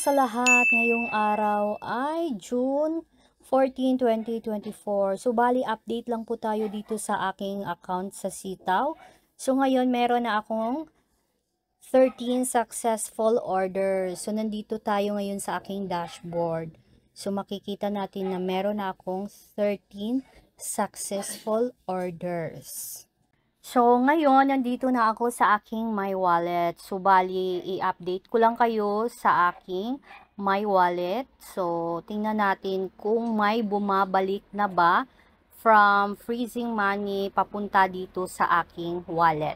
sa lahat, ngayong araw ay June 14, 2024. So, bali update lang po tayo dito sa aking account sa Sitaw. So, ngayon meron na akong 13 successful orders. So, nandito tayo ngayon sa aking dashboard. So, makikita natin na meron na akong 13 successful orders. So, ngayon, nandito na ako sa aking My Wallet. So, bali, i-update ko lang kayo sa aking My Wallet. So, tingnan natin kung may bumabalik na ba from freezing money papunta dito sa aking wallet.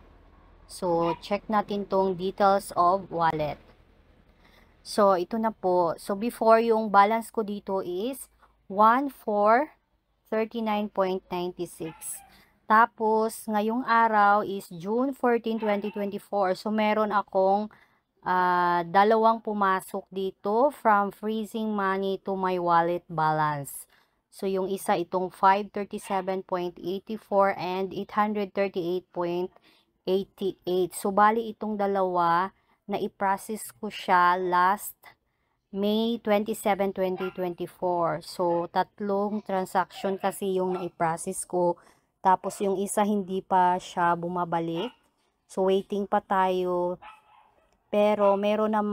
So, check natin tong details of wallet. So, ito na po. So, before, yung balance ko dito is 1,439.96. Tapos, ngayong araw is June 14, 2024. So, meron akong dalawang pumasok dito from freezing money to my wallet balance. So, yung isa itong 537.84 and 838.88. So, bali itong dalawa na i-process ko siya last May 27, 2024. So, tatlong transaction kasi yung na-i-process ko. Tapos, yung isa hindi pa siya bumabalik. So, waiting pa tayo. Pero, meron na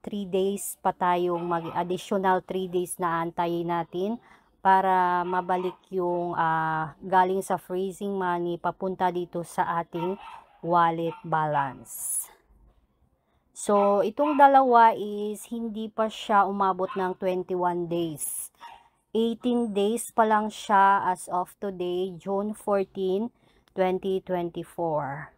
3 days pa tayong additional 3 days na antayin natin para mabalik yung galing sa freezing money papunta dito sa ating wallet balance. So, itong dalawa is hindi pa siya umabot ng 21 days. 18 days pa lang siya as of today, June 14, 2024.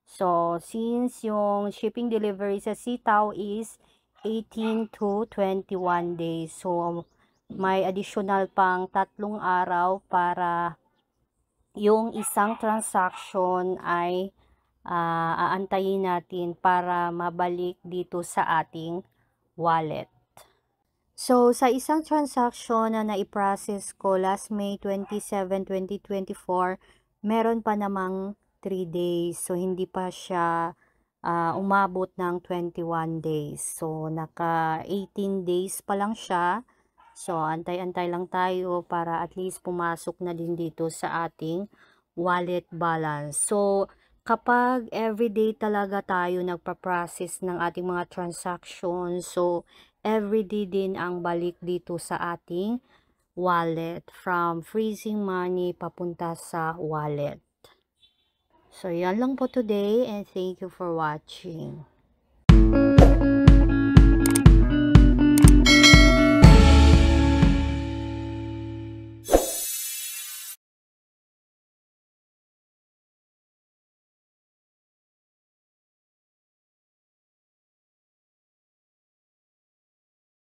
So, since yung shipping delivery sa Sitaw is 18 to 21 days. So, may additional pang 3 araw para yung isang transaction ay aantayin natin para mabalik dito sa ating wallet. So, sa isang transaction na nai-process ko last May 27, 2024, meron pa namang 3 days. So, hindi pa siya umabot ng 21 days. So, naka 18 days pa lang siya. So, antay-antay lang tayo para at least pumasok na din dito sa ating wallet balance. So, kapag everyday talaga tayo nagpa-process ng ating mga transactions, so, everyday din ang balik dito sa ating wallet from freezing money papunta sa wallet. So, yan lang po today and thank you for watching.